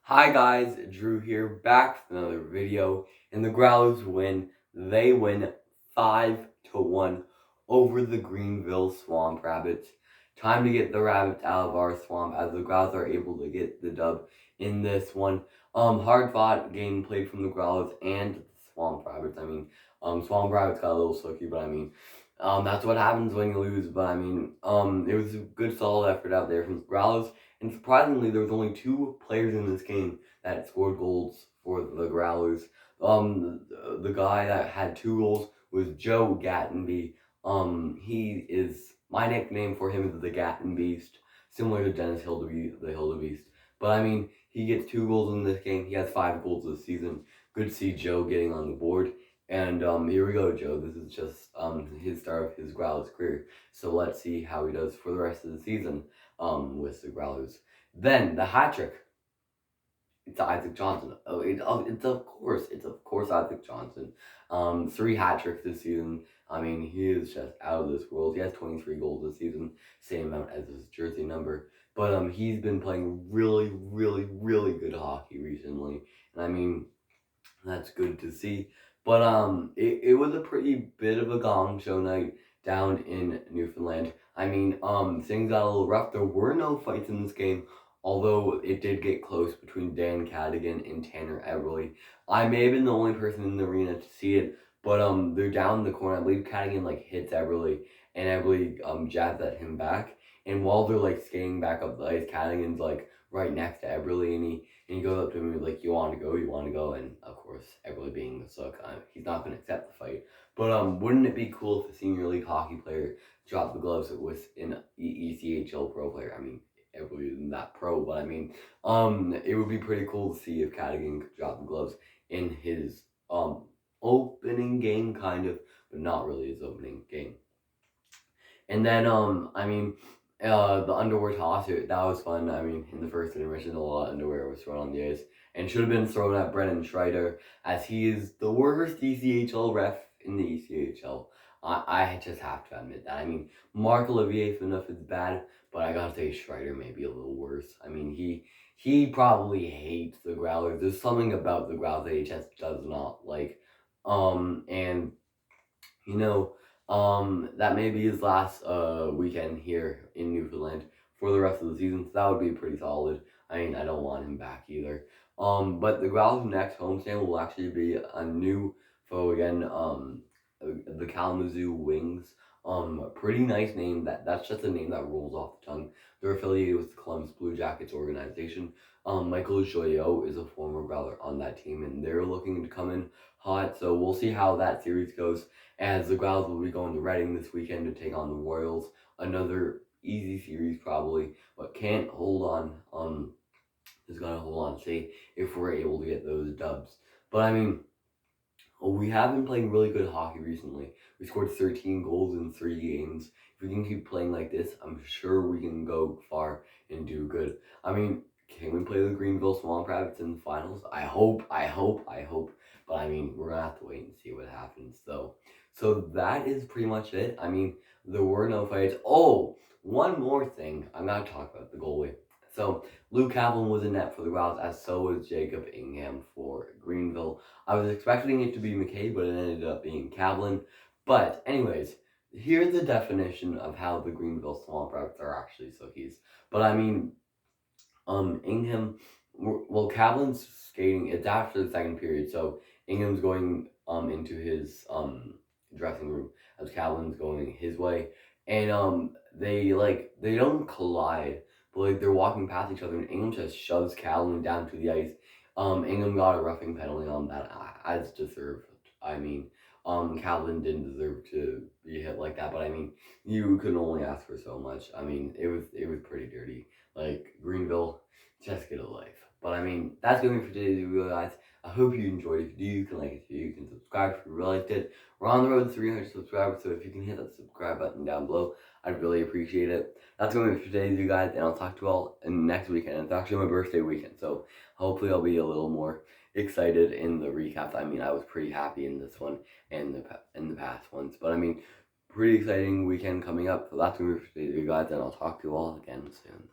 Hi guys, Drew here, back with another video, and the Growlers win. They win 5-1 over the Greenville Swamp Rabbits. Time to get the rabbits out of our swamp as the Growlers are able to get the dub in this one. Hard fought game played from the Growlers and the Swamp Rabbits. Swamp Rabbits got a little sooky, but that's what happens when you lose. But it was a good solid effort out there from the Growlers. And surprisingly, there was only 2 players in this game that scored goals for the Growlers. The guy that had 2 goals was Joe Gattenby. He is, my nickname for him is the Gatton Beast, similar to Dennis Hildebeest, the Hildebeest. But he gets 2 goals in this game. He has 5 goals this season. Good to see Joe getting on the board. And here we go, Joe. This is just his start of his Growlers career. So let's see how he does for the rest of the season with the Growlers. Then the hat trick. It's Isaac Johnson. It's of course Isaac Johnson. 3 hat tricks this season. He is just out of this world. He has 23 goals this season, same amount as his jersey number. But he's been playing really, really, really good hockey recently, and that's good to see. But it was a pretty bit of a gong show night down in Newfoundland. Things got a little rough. There were no fights in this game, although it did get close between Dan Cadigan and Tanner Eberly. I may have been the only person in the arena to see it, but they're down in the corner. I believe Cadigan hits Eberly, and Eberly jabs at him back. And while they're skating back up the ice, Cadigan's right next to Eberly, and he goes up to him and he's like, you want to go? And of course, Eberly being the sook, he's not going to accept the fight. But wouldn't it be cool if a senior league hockey player dropped the gloves with an ECHL pro player? Eberly isn't that pro, but it would be pretty cool to see if Cadigan could drop the gloves in his opening game, kind of, but not really his opening game. And then the underwear toss, that was fun. In the first intermission, a lot of underwear was thrown on the ice and should have been thrown at Brennan Schreider, as he is the worst ECHL ref in the ECHL. I just have to admit that. Marc Olivier enough is bad, but I gotta say Schreider may be a little worse. He probably hates the Growlers. There's something about the Growlers that he just does not like. And that may be his last weekend here in Newfoundland for the rest of the season, so that would be pretty solid. I don't want him back either. But the Growlers' next homestand will actually be a new foe again, the Kalamazoo Wings. Pretty nice name. That's just a name that rolls off the tongue. They're affiliated with the Columbus Blue Jackets organization. Michael Joyot is a former Growler on that team, and they're looking to come in hot, so we'll see how that series goes, as the Growlers will be going to Reading this weekend to take on the Royals. Another easy series probably, but can't hold on. Is gonna hold on, see if we're able to get those dubs. But we have been playing really good hockey recently. We scored 13 goals in 3 games. If we can keep playing like this, I'm sure we can go far and do good. Can we play the Greenville Swamp Rabbits in the finals? I hope. But we're gonna have to wait and see what happens. So that is pretty much it. There were no fights. Oh, one more thing. I'm gonna talk about the goalie. So Luke Kaplan was in net for the Growlers, as so was Jacob Ingham for Greenville. I was expecting it to be McKay, but it ended up being Kaplan. But anyways, here's the definition of how the Greenville Swamp Rabbits are actually Sookies. But Ingham, well, Kaplan's skating, it's after the second period, so Ingham's going into his dressing room as Kaplan's going his way, and they don't collide, but they're walking past each other, and Ingham just shoves Kaplan down to the ice. Ingham got a roughing penalty on that, as deserved. Kaplan didn't deserve to be hit like that, but you can only ask for so much. It was pretty dirty. Greenville, just get a life. But that's going to be for today's video, guys. I hope you enjoyed it. If you do, you can like it. If you can subscribe if you really liked it. We're on the road to 300 subscribers, so if you can hit that subscribe button down below, I'd really appreciate it. That's going to be for today's video, guys, and I'll talk to you all next weekend. It's actually my birthday weekend, so hopefully I'll be a little more excited in the recaps. I was pretty happy in this one and in the past ones, but pretty exciting weekend coming up. So that's going to be for today's video, guys, and I'll talk to you all again soon.